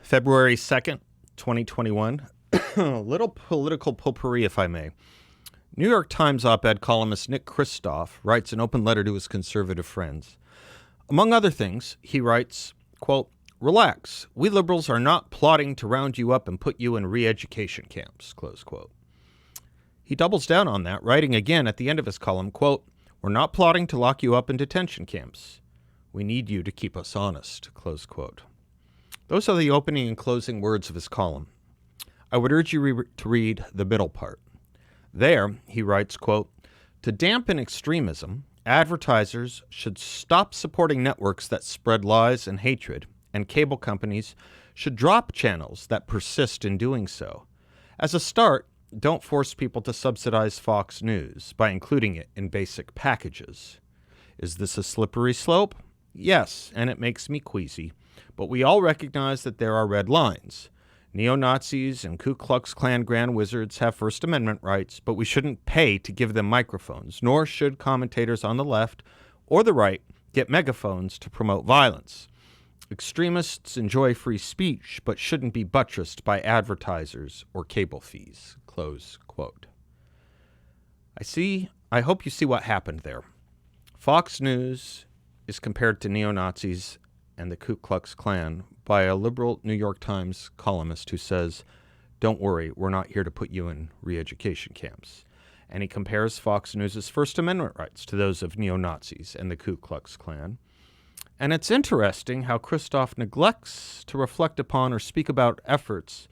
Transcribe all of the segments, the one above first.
February 2nd, 2021. A little political potpourri, if I may. New York Times op-ed columnist Nick Kristof writes an open letter to his conservative friends. Among other things, he writes, quote, "Relax. We liberals are not plotting to round you up and put you in re-education camps," close quote. He doubles down on that, writing again at the end of his column, quote, "We're not plotting to lock you up in detention camps. We need you to keep us honest," close quote. Those are the opening and closing words of his column. I would urge you to read the middle part. There, he writes, quote, "To dampen extremism, advertisers should stop supporting networks that spread lies and hatred, and cable companies should drop channels that persist in doing so. As a start, don't force people to subsidize Fox News by including it in basic packages. Is this a slippery slope? Yes, and it makes me queasy. But we all recognize that there are red lines. Neo-Nazis and Ku Klux Klan grand wizards have First Amendment rights, but we shouldn't pay to give them microphones, nor should commentators on the left or the right get megaphones to promote violence. Extremists enjoy free speech, but shouldn't be buttressed by advertisers or cable fees," close quote. I hope you see what happened there. Fox News is compared to neo-Nazis and the Ku Klux Klan by a liberal New York Times columnist who says, "Don't worry, we're not here to put you in re-education camps." And he compares Fox News' First Amendment rights to those of neo-Nazis and the Ku Klux Klan. And it's interesting how Kristof neglects to reflect upon or speak about efforts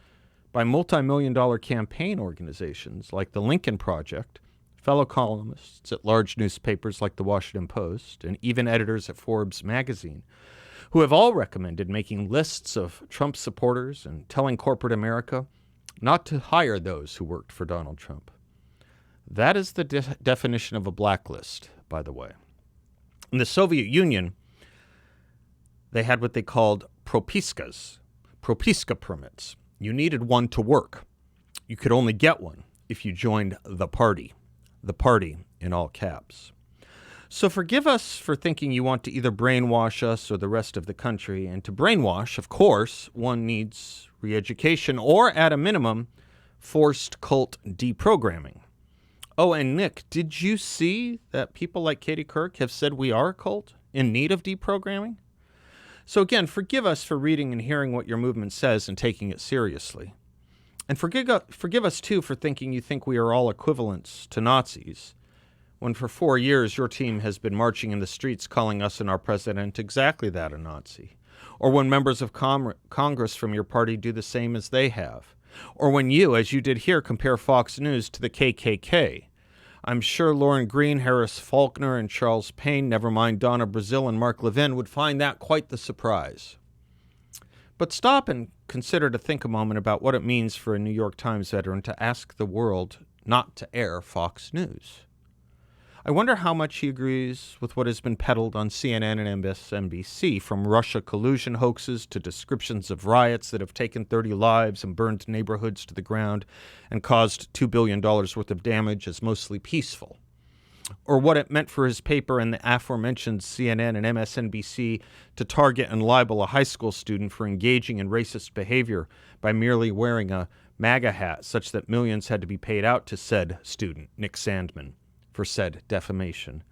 by multi-million-dollar campaign organizations like the Lincoln Project, fellow columnists at large newspapers like the Washington Post, and even editors at Forbes magazine, who have all recommended making lists of Trump supporters and telling corporate America not to hire those who worked for Donald Trump. That is the definition of a blacklist, by the way. In the Soviet Union, they had what they called propiska permits. You needed one to work. You could only get one if you joined the party in all caps. So forgive us for thinking you want to either brainwash us or the rest of the country. And to brainwash, of course, one needs re-education or, at a minimum, forced cult deprogramming. Oh, and Nick, did you see that people like Katie Couric have said we are a cult in need of deprogramming? So again, forgive us for reading and hearing what your movement says and taking it seriously. And forgive us, too, for thinking you think we are all equivalents to Nazis, when for 4 years your team has been marching in the streets calling us and our president exactly that, a Nazi. Or when members of Congress from your party do the same as they have. Or when you, as you did here, compare Fox News to the KKK. I'm sure Lauren Green, Harris Faulkner, and Charles Payne, never mind Donna Brazile and Mark Levin, would find that quite the surprise. But stop and consider to think a moment about what it means for a New York Times veteran to ask the world not to air Fox News. I wonder how much he agrees with what has been peddled on CNN and MSNBC, from Russia collusion hoaxes to descriptions of riots that have taken 30 lives and burned neighborhoods to the ground and caused $2 billion worth of damage as mostly peaceful. Or what it meant for his paper and the aforementioned CNN and MSNBC to target and libel a high school student for engaging in racist behavior by merely wearing a MAGA hat, such that millions had to be paid out to said student, Nick Sandmann, for said defamation.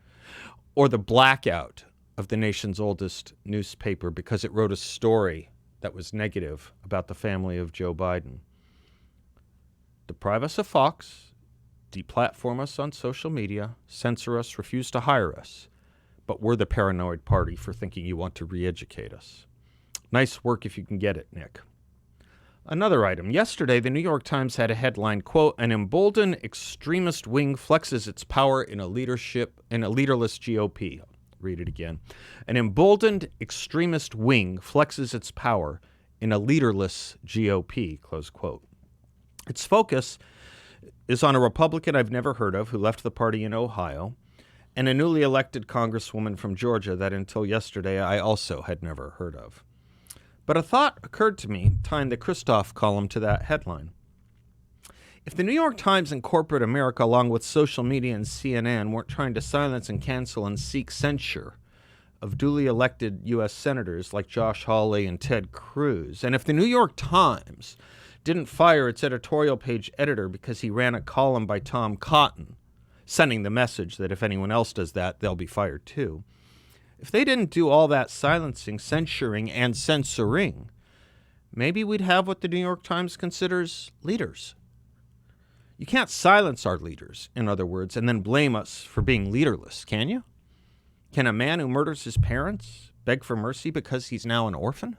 Or the blackout of the nation's oldest newspaper because it wrote a story that was negative about the family of Joe Biden. Deprive us of Fox, deplatform us on social media, censor us, refuse to hire us, but we're the paranoid party for thinking you want to re-educate us. Nice work if you can get it, Nick. Another item. Yesterday, the New York Times had a headline, quote, "An emboldened extremist wing flexes its power in a leaderless GOP." I'll read it again. "An emboldened extremist wing flexes its power in a leaderless GOP," close quote. Its focus is on a Republican I've never heard of who left the party in Ohio, and a newly elected congresswoman from Georgia that until yesterday I also had never heard of. But a thought occurred to me tying the Kristof column to that headline. If the New York Times and corporate America, along with social media and CNN, weren't trying to silence and cancel and seek censure of duly elected U.S. senators like Josh Hawley and Ted Cruz. And if the New York Times didn't fire its editorial page editor because he ran a column by Tom Cotton, sending the message that if anyone else does that, they'll be fired too. If they didn't do all that silencing, censuring, and censoring, maybe we'd have what the New York Times considers leaders. You can't silence our leaders, in other words, and then blame us for being leaderless, can you? Can a man who murders his parents beg for mercy because he's now an orphan?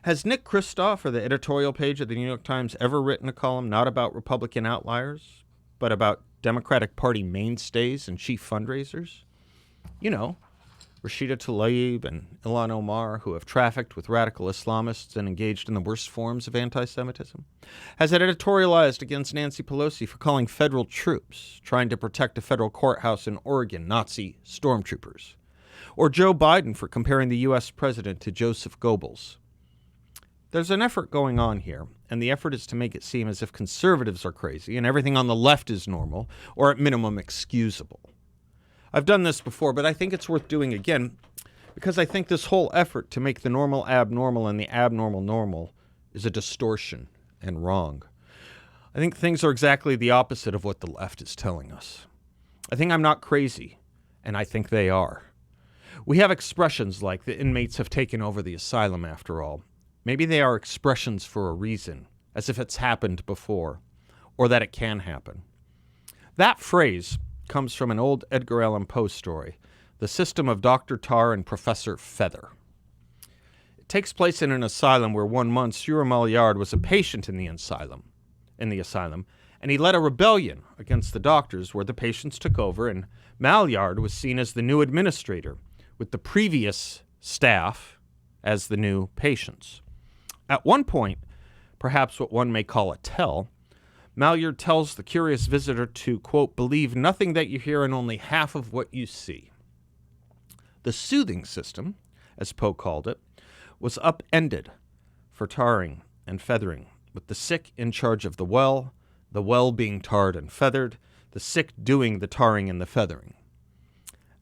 Has Nick Kristof or the editorial page of the New York Times ever written a column not about Republican outliers, but about Democratic Party mainstays and chief fundraisers? You know, Rashida Tlaib and Ilhan Omar, who have trafficked with radical Islamists and engaged in the worst forms of anti-Semitism? Has it editorialized against Nancy Pelosi for calling federal troops trying to protect a federal courthouse in Oregon Nazi stormtroopers? Or Joe Biden for comparing the U.S. president to Joseph Goebbels? There's an effort going on here, and the effort is to make it seem as if conservatives are crazy and everything on the left is normal, or at minimum excusable. I've done this before, but I think it's worth doing again because I think this whole effort to make the normal abnormal and the abnormal normal is a distortion and wrong. I think things are exactly the opposite of what the left is telling us. I think I'm not crazy, and I think they are. We have expressions like the inmates have taken over the asylum after all. Maybe they are expressions for a reason, as if it's happened before, or that it can happen. That phrase comes from an old Edgar Allan Poe story, The System of Dr. Tar and Professor Feather. It takes place in an asylum where one Monsieur Maillard was a patient in the asylum, and he led a rebellion against the doctors where the patients took over, and Maillard was seen as the new administrator, with the previous staff as the new patients. At one point, perhaps what one may call a tell, Maillard tells the curious visitor to, quote, believe nothing that you hear and only half of what you see. The soothing system, as Poe called it, was upended for tarring and feathering, with the sick in charge of the well being tarred and feathered, the sick doing the tarring and the feathering.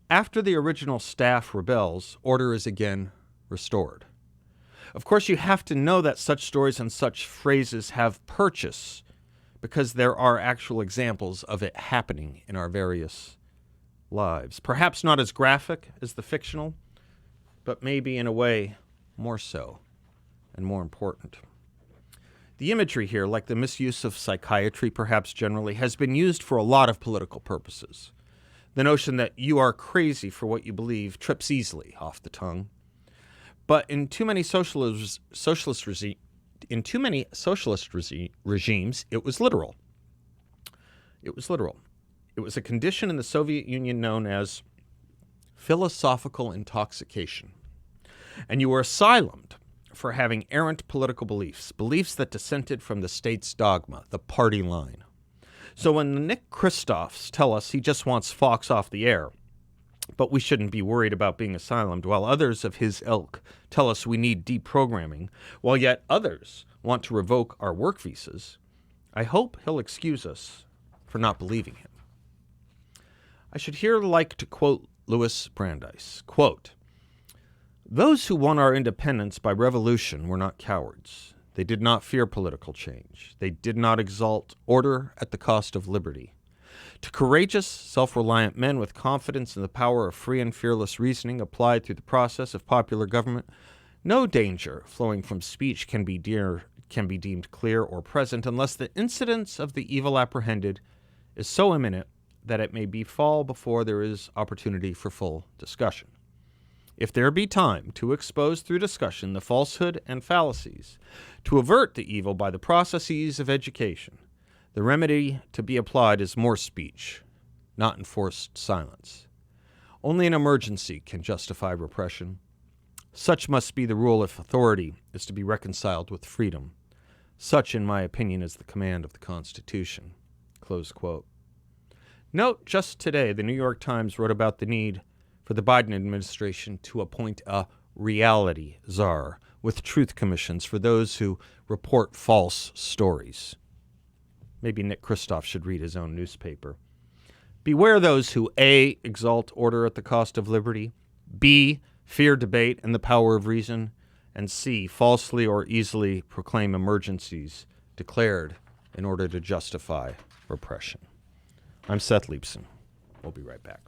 After the original staff rebels, order is again restored. Of course, you have to know that such stories and such phrases have purchase, because there are actual examples of it happening in our various lives. Perhaps not as graphic as the fictional, but maybe in a way more so and more important. The imagery here, like the misuse of psychiatry perhaps generally, has been used for a lot of political purposes. The notion that you are crazy for what you believe trips easily off the tongue. But in too many socialist regimes, it was literal. It was a condition in the Soviet Union known as philosophical intoxication. And you were asylumed for having errant political beliefs that dissented from the state's dogma, the party line. So when the Nick Kristofs tell us he just wants Fox off the air, but we shouldn't be worried about being asylumed, while others of his ilk tell us we need deprogramming, while yet others want to revoke our work visas, I hope he'll excuse us for not believing him. I should here like to quote Louis Brandeis, quote, "Those who won our independence by revolution were not cowards. They did not fear political change. They did not exalt order at the cost of liberty. To courageous, self-reliant men with confidence in the power of free and fearless reasoning applied through the process of popular government, no danger flowing from speech can be deemed clear or present unless the incidence of the evil apprehended is so imminent that it may befall before there is opportunity for full discussion. If there be time to expose through discussion the falsehood and fallacies, to avert the evil by the processes of education, the remedy to be applied is more speech, not enforced silence. Only an emergency can justify repression. Such must be the rule if authority is to be reconciled with freedom. Such, in my opinion, is the command of the Constitution." Close quote. Note, just today, the New York Times wrote about the need for the Biden administration to appoint a reality czar with truth commissions for those who report false stories. Maybe Nick Kristof should read his own newspaper. Beware those who A, exalt order at the cost of liberty, B, fear debate and the power of reason. And C, falsely or easily proclaim emergencies declared in order to justify repression. I'm Seth Leibson. We'll be right back.